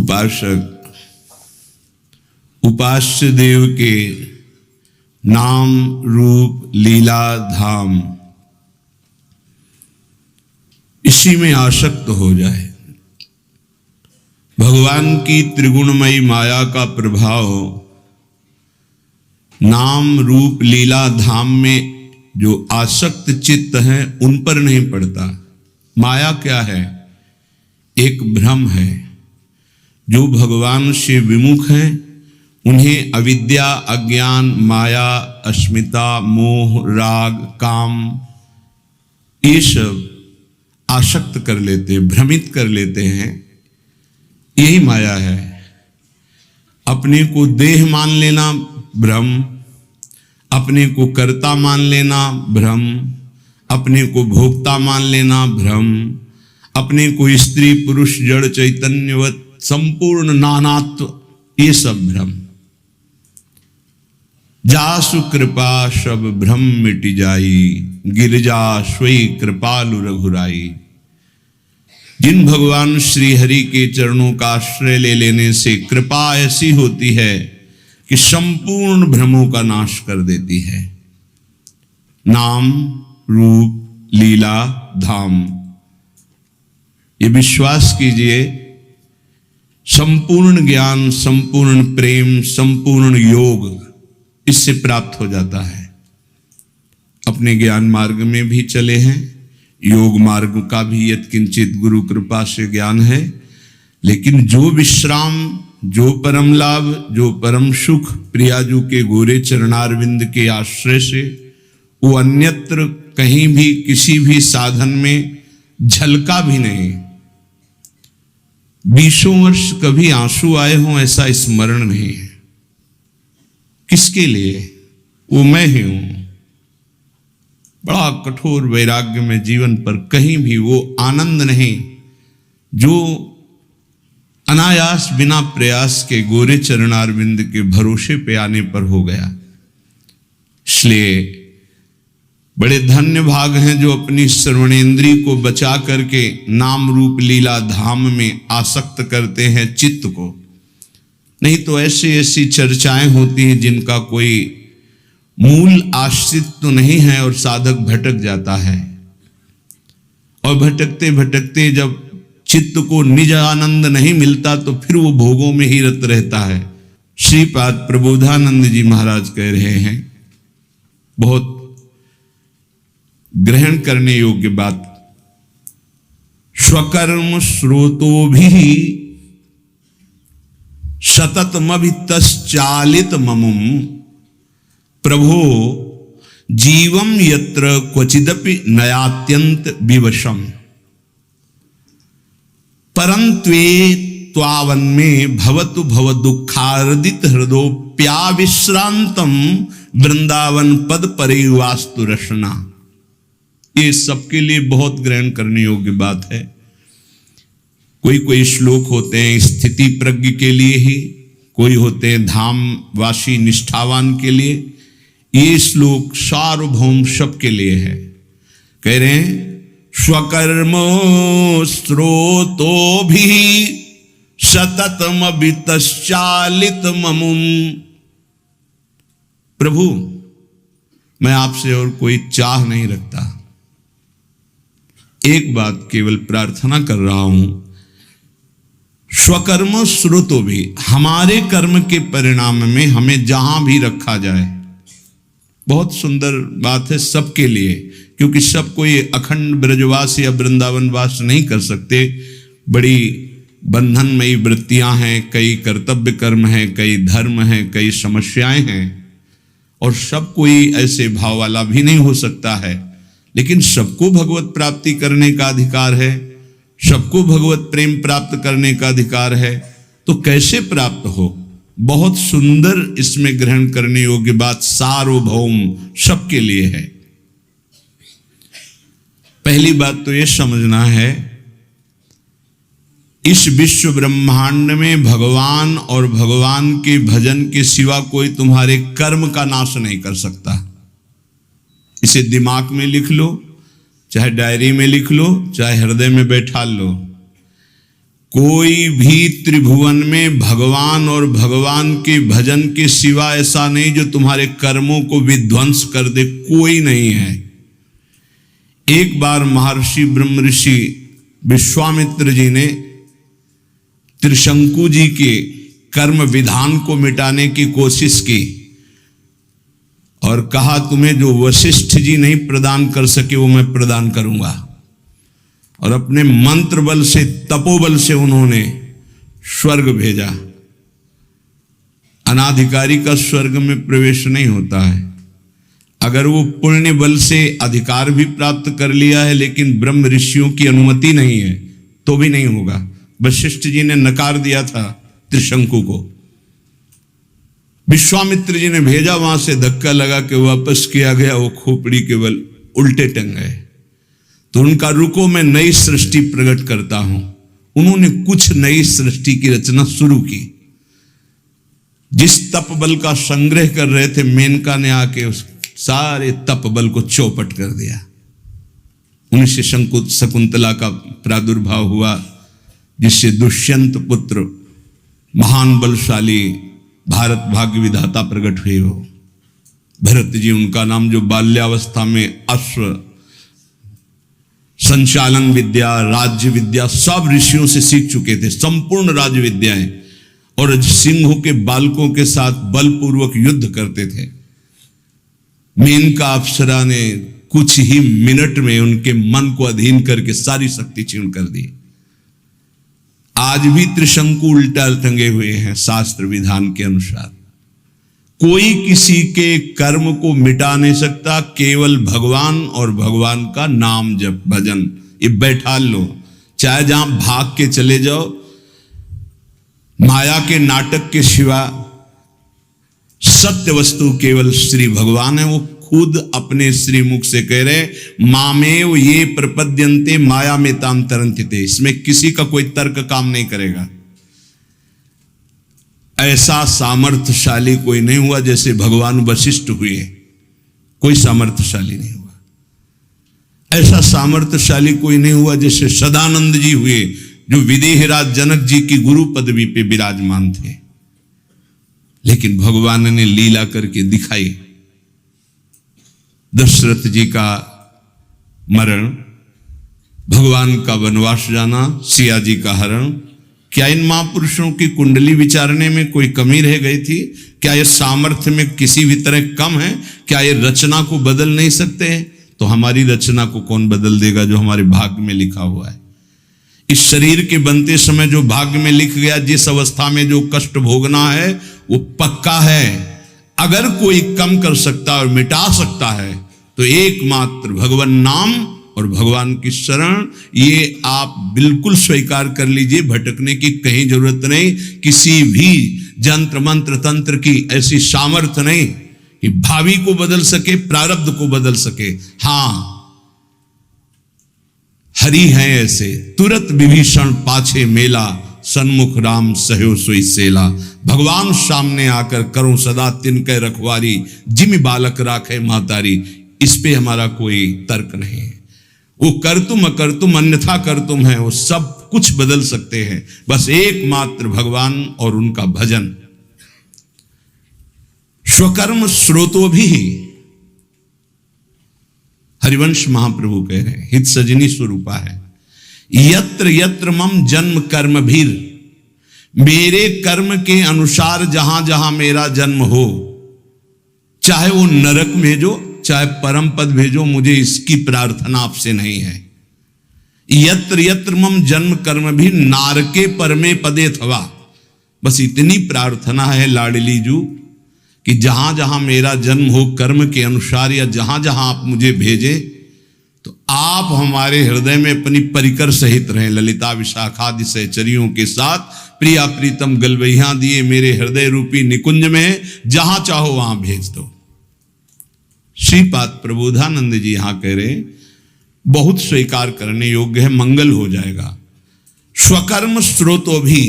उपासक उपास्य देव के नाम रूप लीला धाम इसी में आसक्त हो जाए, भगवान की त्रिगुणमयी माया का प्रभाव नाम रूप लीला धाम में जो आसक्त चित्त हैं उन पर नहीं पड़ता। माया क्या है? एक भ्रम है। जो भगवान से विमुख हैं उन्हें अविद्या, अज्ञान, माया, अस्मिता, मोह, राग, काम ये सब आसक्त कर लेते, भ्रमित कर लेते हैं। यही माया है। अपने को देह मान लेना भ्रम, अपने को कर्ता मान लेना भ्रम, अपने को भोक्ता मान लेना भ्रम, अपने को स्त्री पुरुष जड़ चैतन्यवत संपूर्ण नानात्व, ये सब भ्रम। जासु कृपा सब भ्रम मिट जाई, गिरजा सोई कृपालु रघुराई। जिन भगवान श्री हरि के चरणों का आश्रय ले लेने से कृपा ऐसी होती है कि संपूर्ण भ्रमों का नाश कर देती है। नाम रूप लीला धाम, ये विश्वास कीजिए, संपूर्ण ज्ञान, संपूर्ण प्रेम, संपूर्ण योग इससे प्राप्त हो जाता है। अपने ज्ञान मार्ग में भी चले हैं, योग मार्ग का भी यत्किंचित गुरु कृपा से ज्ञान है, लेकिन जो विश्राम, जो परम लाभ, जो परम सुख प्रियाजू के गोरे चरणारविंद के आश्रय से वो अन्यत्र कहीं भी किसी भी साधन में झलका भी नहीं। 20 वर्ष कभी आंसू आए हों ऐसा स्मरण नहीं है। किसके लिए? वो मैं ही हूं। बड़ा कठोर वैराग्य में जीवन पर कहीं भी वो आनंद नहीं जो अनायास बिना प्रयास के गोरे चरणारविंद के भरोसे पे आने पर हो गया। इसलिए बड़े धन्य भाग हैं जो अपनी श्रवणेंद्री को बचा करके नाम रूप लीला धाम में आसक्त करते हैं चित्त को। नहीं तो ऐसी ऐसी चर्चाएं होती हैं जिनका कोई मूल आश्रित तो नहीं है और साधक भटक जाता है। और भटकते भटकते जब चित्त को निज आनंद नहीं मिलता तो फिर वो भोगों में ही रत रहता है। श्रीपाद प्रबोधानंद जी महाराज कह रहे हैं, बहुत ग्रहण करने योग्य बात, स्वकर्म स्रोतो भी सततमभितश्चालित ममुम प्रभो जीवम यत्र क्वचिदपि नयात्यंत विवशम परंत्वे त्वावन्मे भवतु भव दुखार्दित हृदोप्याविश्रांतम वृंदावन पद परिवास्तु रसना। ये सबके लिए बहुत ग्रहण करने योग्य बात है। कोई कोई श्लोक होते हैं स्थिति प्रज्ञ के लिए ही, कोई होते हैं धाम वासी निष्ठावान के लिए। ये श्लोक सार्वभौम सबके लिए है। कह रहे हैं स्वकर्मो स्रोतो भी सततम वितश्चालित ममुम। प्रभु मैं आपसे और कोई चाह नहीं रखता, एक बात केवल प्रार्थना कर रहा हूं, स्वकर्म स्रोतो भी, हमारे कर्म के परिणाम में हमें जहां भी रखा जाए। बहुत सुंदर बात है सबके लिए, क्योंकि सब कोई अखंड ब्रजवास या वृंदावन वास नहीं कर सकते। बड़ी बंधनमयी वृत्तियां हैं, कई कर्तव्य कर्म हैं, कई धर्म हैं, कई समस्याएं हैं, और सब कोई ऐसे भाव वाला भी नहीं हो सकता है। लेकिन सबको भगवत प्राप्ति करने का अधिकार है, सबको भगवत प्रेम प्राप्त करने का अधिकार है। तो कैसे प्राप्त हो? बहुत सुंदर इसमें ग्रहण करने योग्य बात सार्वभौम सबके लिए है। पहली बात तो यह समझना है, इस विश्व ब्रह्मांड में भगवान और भगवान के भजन के सिवा कोई तुम्हारे कर्म का नाश नहीं कर सकता। इसे दिमाग में लिख लो, चाहे डायरी में लिख लो, चाहे हृदय में बैठा लो। कोई भी त्रिभुवन में भगवान और भगवान के भजन के सिवा ऐसा नहीं जो तुम्हारे कर्मों को विध्वंस कर दे, कोई नहीं है। एक बार महर्षि ब्रह्म ऋषि विश्वामित्र जी ने त्रिशंकु जी के कर्म विधान को मिटाने की कोशिश की और कहा तुम्हें जो वशिष्ठ जी नहीं प्रदान कर सके वो मैं प्रदान करूंगा। और अपने मंत्र बल से, तपोबल से उन्होंने स्वर्ग भेजा। अनाधिकारी का स्वर्ग में प्रवेश नहीं होता है। अगर वो पुण्य बल से अधिकार भी प्राप्त कर लिया है लेकिन ब्रह्म ऋषियों की अनुमति नहीं है तो भी नहीं होगा। वशिष्ठ जी ने नकार दिया था त्रिशंकु को, विश्वामित्र जी ने भेजा, वहां से धक्का लगा के वापस किया गया। वो खोपड़ी के बल उल्टे टंग गए। तो उनका रुको मैं नई सृष्टि प्रकट करता हूं। उन्होंने कुछ नई सृष्टि की रचना शुरू की। जिस तप बल का संग्रह कर रहे थे, मेनका ने आके उस सारे तप बल को चौपट कर दिया। उन्हीं से शकुंतला का प्रादुर्भाव हुआ, जिससे दुष्यंत पुत्र महान बलशाली भारत भाग्य विधाता प्रकट हुए हो। भरत जी उनका नाम, जो बाल्यावस्था में अश्व संचालन विद्या, राज्य विद्या सब ऋषियों से सीख चुके थे, संपूर्ण राज्य विद्याएं, और सिंहों के बालकों के साथ बलपूर्वक युद्ध करते थे। मेनका अप्सरा ने कुछ ही मिनट में उनके मन को अधीन करके सारी शक्ति क्षीण कर दी। आज भी त्रिशंकु उल्टा टंगे हुए हैं शास्त्र विधान के अनुसार। कोई किसी के कर्म को मिटा नहीं सकता, केवल भगवान और भगवान का नाम जप भजन ये बैठा लो। चाहे जहां भाग के चले जाओ, माया के नाटक के सिवा सत्य वस्तु केवल श्री भगवान है। वो खुद अपने श्रीमुख से कह रहे मामेव ये प्रपद्यन्ते माया में ताम तरंतिते। इसमें किसी का कोई तर्क काम नहीं करेगा। ऐसा सामर्थ्यशाली कोई नहीं हुआ जैसे भगवान वशिष्ठ हुए, कोई सामर्थ्यशाली नहीं हुआ। ऐसा सामर्थ्यशाली कोई नहीं हुआ जैसे सदानंद जी हुए, जो विदेहराज जनक जी की गुरु पदवी पे विराजमान थे। लेकिन भगवान ने लीला करके दिखाई। दशरथ जी का मरण, भगवान का वनवास जाना, सिया जी का हरण, क्या इन महापुरुषों की कुंडली विचारने में कोई कमी रह गई थी? क्या ये सामर्थ्य में किसी भी तरह कम है? क्या ये रचना को बदल नहीं सकते हैं? तो हमारी रचना को कौन बदल देगा जो हमारे भाग्य में लिखा हुआ है? इस शरीर के बनते समय जो भाग्य में लिख गया, जिस अवस्था में जो कष्ट भोगना है वो पक्का है। अगर कोई कम कर सकता और मिटा सकता है तो एकमात्र भगवान नाम और भगवान की शरण, ये आप बिल्कुल स्वीकार कर लीजिए। भटकने की कहीं जरूरत नहीं। किसी भी जंत्र मंत्र तंत्र की ऐसी सामर्थ्य नहीं कि भावी को बदल सके, प्रारब्ध को बदल सके। हां, हरि हैं ऐसे, तुरंत विभीषण पाछे मेला, सन्मुख राम सहयो सोई सेला। भगवान सामने आकर करो सदा तिनके रखवारी, जिमि बालक राखे महतारी। इस पे हमारा कोई तर्क नहीं है। वो कर्तुम अकर्तुम अन्यथा कर्तुम है, वो सब कुछ बदल सकते हैं। बस एकमात्र भगवान और उनका भजन। स्वकर्म स्रोतो भी, हरिवंश महाप्रभु कह रहे हैं, हित सजनी स्वरूपा है। यत्र यत्र मम जन्म कर्म भीर, मेरे कर्म के अनुसार जहां जहां मेरा जन्म हो, चाहे वो नरक भेजो चाहे परम पद भेजो, मुझे इसकी प्रार्थना आपसे नहीं है। यत्र यत्र मम जन्म कर्म भी नारके परमे पदे थवा। बस इतनी प्रार्थना है लाडली जू कि जहां जहां मेरा जन्म हो कर्म के अनुसार, या जहां जहां आप मुझे भेजे, तो आप हमारे हृदय में अपनी परिकर सहित रहें। ललिता विशाखादि सहचरियों के साथ प्रिया प्रीतम गलवैया दिए मेरे हृदय रूपी निकुंज में, जहां चाहो वहां भेज दो। श्रीपाद प्रबोधानंद जी यहां कह रहे बहुत स्वीकार करने योग्य है, मंगल हो जाएगा। स्वकर्म स्रोतो भी,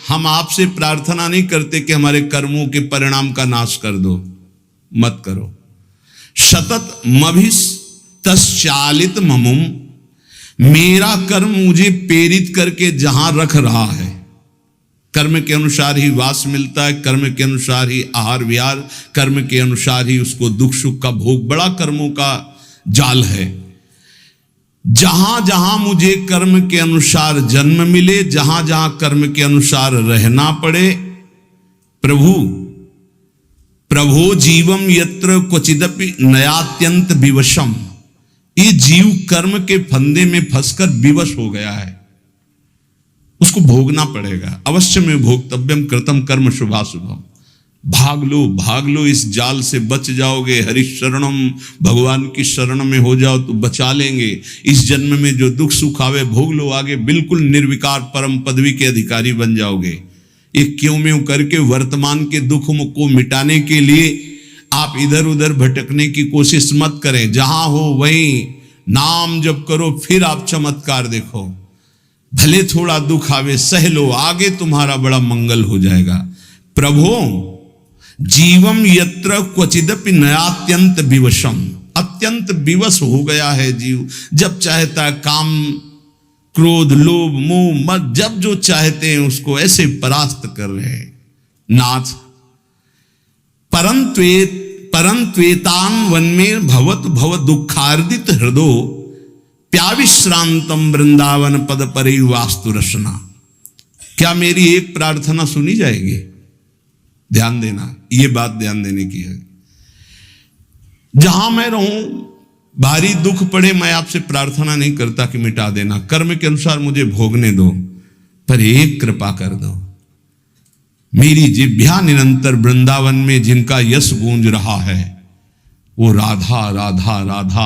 हम आपसे प्रार्थना नहीं करते कि हमारे कर्मों के परिणाम का नाश कर दो, मत करो। सतत मभिस तश्चालित ममुम, मेरा कर्म मुझे प्रेरित करके जहां रख रहा है, कर्म के अनुसार ही वास मिलता है, कर्म के अनुसार ही आहार विहार, कर्म के अनुसार ही उसको दुख सुख का भोग, बड़ा कर्मों का जाल है। जहां जहां मुझे कर्म के अनुसार जन्म मिले, जहां जहां कर्म के अनुसार रहना पड़े, प्रभो जीवम यत्र क्वचिदपि नयात्यंत विवशम, ये जीव कर्म के फंदे में फंसकर विवश हो गया है, उसको भोगना पड़ेगा। अवश्य में भोक्तव्यम कृतम कर्म शुभाशुभम। भाग लो इस जाल से, बच जाओगे। हरि शरणम, भगवान की शरण में हो जाओ तो बचा लेंगे। इस जन्म में जो दुख सुख आवे भोग लो, आगे बिल्कुल निर्विकार परम पदवी के अधिकारी बन जाओगे। ये क्यों में करके वर्तमान के दुख को मिटाने के लिए आप इधर उधर भटकने की कोशिश मत करें। जहां हो वहीं नाम जप करो, फिर आप चमत्कार देखो। भले थोड़ा दुख आवे सह लो, आगे तुम्हारा बड़ा मंगल हो जाएगा। प्रभो जीवम यत्र क्वचिदपि नयात्यंत विवशम, अत्यंत विवश हो गया है जीव। जब चाहता है काम क्रोध लोभ मोह मत, जब जो चाहते हैं उसको ऐसे परास्त कर रहे हैं। नाथ परंत्वेतान वन में भवत भव दुखार्दित हृदय प्याविश्रांतम वृंदावन पद परि वास्तु रसना। क्या मेरी एक प्रार्थना सुनी जाएगी? ध्यान देना, ये बात ध्यान देने की है। जहां मैं रहूं, भारी दुख पड़े, मैं आपसे प्रार्थना नहीं करता कि मिटा देना, कर्म के अनुसार मुझे भोगने दो, पर एक कृपा कर दो। मेरी जिह्वा निरंतर वृंदावन में जिनका यश गूंज रहा है, वो राधा राधा राधा,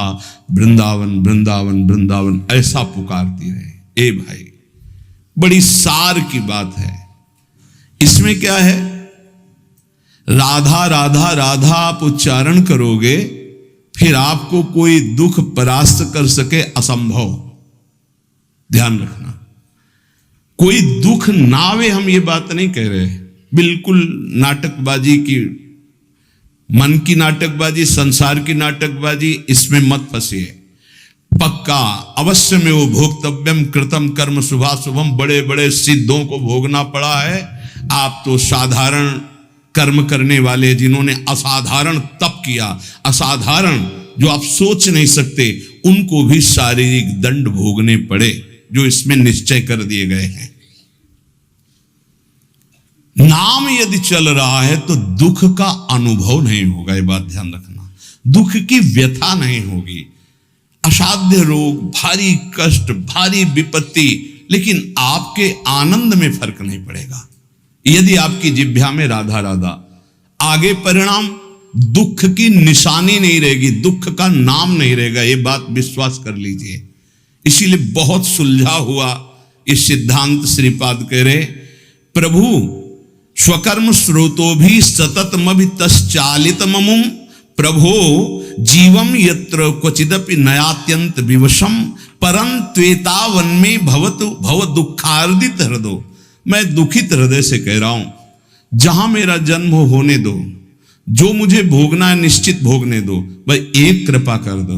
वृंदावन वृंदावन वृंदावन ऐसा पुकारती रहे। ए भाई, बड़ी सार की बात है। इसमें क्या है? राधा राधा राधा आप उच्चारण करोगे, फिर आपको कोई दुख परास्त कर सके असंभव। ध्यान रखना, कोई दुख ना आवे, हम ये बात नहीं कह रहे। बिल्कुल नाटकबाजी की, मन की नाटकबाजी, संसार की नाटकबाजी, इसमें मत फंसिए। पक्का अवश्य में वो भोक्तव्यम कृतम कर्म शुभाशुभम, बड़े बड़े सिद्धों को भोगना पड़ा है। आप तो साधारण कर्म करने वाले, जिन्होंने असाधारण तप किया, असाधारण जो आप सोच नहीं सकते, उनको भी शारीरिक दंड भोगने पड़े, जो इसमें निश्चय कर दिए गए हैं। नाम यदि चल रहा है तो दुख का अनुभव नहीं होगा, ये बात ध्यान रखना। दुख की व्यथा नहीं होगी, असाध्य रोग, भारी कष्ट, भारी विपत्ति, लेकिन आपके आनंद में फर्क नहीं पड़ेगा यदि आपकी जिह्वा में राधा राधा। आगे परिणाम दुख की निशानी नहीं रहेगी, दुख का नाम नहीं रहेगा, ये बात विश्वास कर लीजिए। इसीलिए बहुत सुलझा हुआ इस सिद्धांत श्रीपाद कह रहे, प्रभु स्वकर्म स्रोतो भी सततमभि तश्चालित ममुम, प्रभो जीवम यत्र क्वचिदपि नयात्यंत विवशम, परंत्वेतावन में भवतु भव दुखार्दित हृदय। मैं दुखित हृदय से कह रहा हूं, जहां मेरा जन्म होने दो, जो मुझे भोगना है निश्चित भोगने दो। भाई एक कृपा कर दो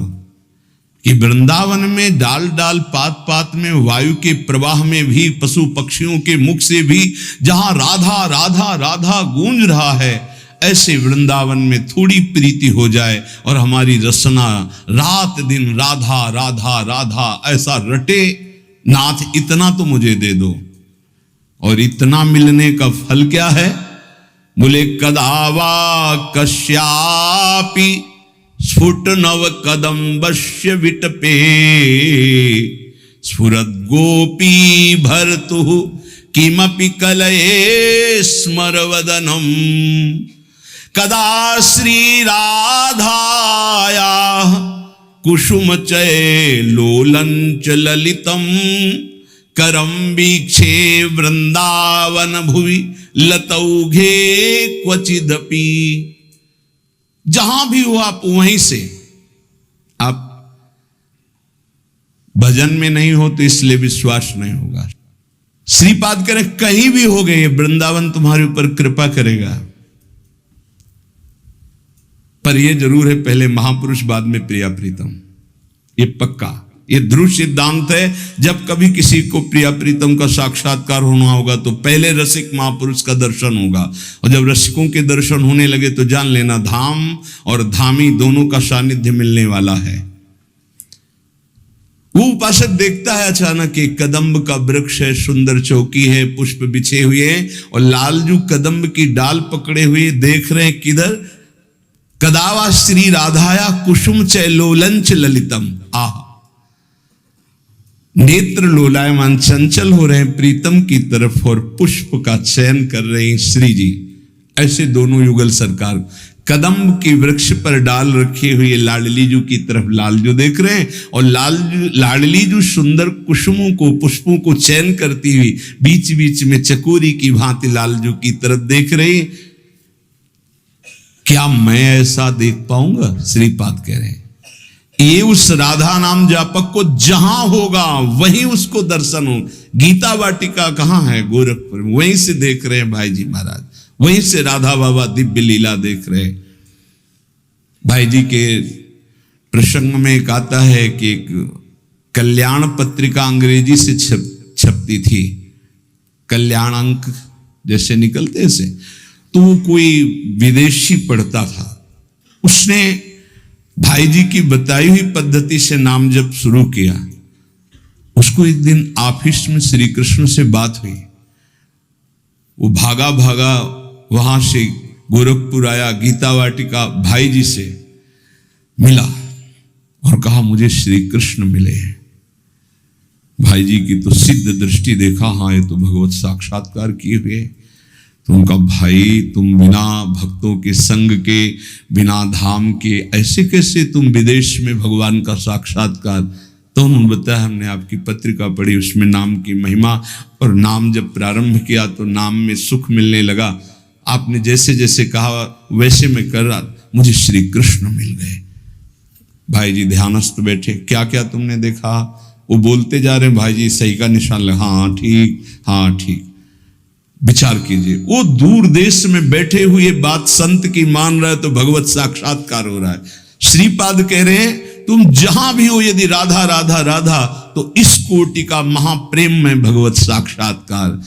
कि वृंदावन में डाल डाल पात पात में, वायु के प्रवाह में भी, पशु पक्षियों के मुख से भी जहां राधा राधा राधा गूंज रहा है, ऐसे वृंदावन में थोड़ी प्रीति हो जाए और हमारी रसना रात दिन राधा राधा राधा ऐसा रटे। नाथ इतना तो मुझे दे दो। और इतना मिलने का फल क्या है? बोले कदावा कश्यापि स्फुट नव कदम्बस्य विटपे, स्फुरद गोपी भर्तु किमपि कलये स्मरवदनम, कदा श्री राधाया कुसुम चय लोलंच ललितम, करम वीक्षे वृंदावन भुवि लतौघे क्वचिदपि। जहां भी हो आप वहीं से, आप भजन में नहीं हो तो इसलिए विश्वास नहीं होगा। श्रीपाद करें कहीं भी हो गए, वृंदावन तुम्हारे ऊपर कृपा करेगा। पर यह जरूर है, पहले महापुरुष बाद में प्रिया प्रीतम, ये पक्का। ये ध्रुव सिद्धांत है। जब कभी किसी को प्रिया प्रीतम का साक्षात्कार होना होगा तो पहले रसिक महापुरुष का दर्शन होगा, और जब रसिकों के दर्शन होने लगे तो जान लेना धाम और धामी दोनों का सानिध्य मिलने वाला है। वो उपासक देखता है अचानक एक कदम्ब का वृक्ष है, सुंदर चौकी है, पुष्प बिछे हुए हैं, और लालजू कदम्ब की डाल पकड़े हुए देख रहे हैं किधर, कदावा श्री राधाया कुसुम चय लोलंच ललितम। आह, नेत्र लोलायमान चंचल हो रहे हैं प्रीतम की तरफ और पुष्प का चयन कर रहे हैं श्री जी। ऐसे दोनों युगल सरकार कदम्ब के वृक्ष पर डाल रखे हुए लाडली जू की तरफ लालजू देख रहे हैं, और लाडली जू सुंदर कुसुमों को पुष्पों को चयन करती हुई बीच बीच में चकोरी की भांति लालजू की तरफ देख रहे हैं। क्या मैं ऐसा देख पाऊंगा? श्रीपाद कह रहे हैं ये उस राधा नाम जापक को जहां होगा वहीं उसको दर्शन हो। गीता वाटिका कहां है? गोरखपुर, वहीं से देख रहे हैं भाई जी महाराज, वहीं से राधा बाबा दिव्य लीला देख रहे हैं। भाई जी के प्रसंग में एक आता है कि एक कल्याण पत्रिका अंग्रेजी से छपती थी, कल्याण अंक जैसे निकलते से, तो वो कोई विदेशी पढ़ता था, उसने भाई जी की बताई हुई पद्धति से नाम जप शुरू किया। उसको एक दिन ऑफिस में श्री कृष्ण से बात हुई, वो भागा भागा वहां से गोरखपुर आया, गीता वाटिका भाई जी से मिला और कहा मुझे श्री कृष्ण मिले हैं। भाई जी की तो सिद्ध दृष्टि देखा, हाँ ये तो भगवत साक्षात्कार किए हुए। तो उनका भाई तुम बिना भक्तों के संग के, बिना धाम के ऐसे कैसे तुम विदेश में भगवान का साक्षात्कार? तो उन्होंने बताया हमने आपकी पत्रिका पढ़ी, उसमें नाम की महिमा, और नाम जब प्रारंभ किया तो नाम में सुख मिलने लगा। आपने जैसे जैसे कहा वैसे मैं कर रहा, मुझे श्री कृष्ण मिल गए। भाई जी ध्यानस्थ बैठे, क्या क्या तुमने देखा? वो बोलते जा रहे, भाई जी सही का निशान लगा, हाँ ठीक, हाँ ठीक। विचार कीजिए, वो दूर देश में बैठे हुए बात संत की मान रहा है तो भगवत साक्षात्कार हो रहा है। श्रीपाद कह रहे हैं तुम जहां भी हो, यदि राधा राधा राधा, तो इस कोटि का महाप्रेम में भगवत साक्षात्कार।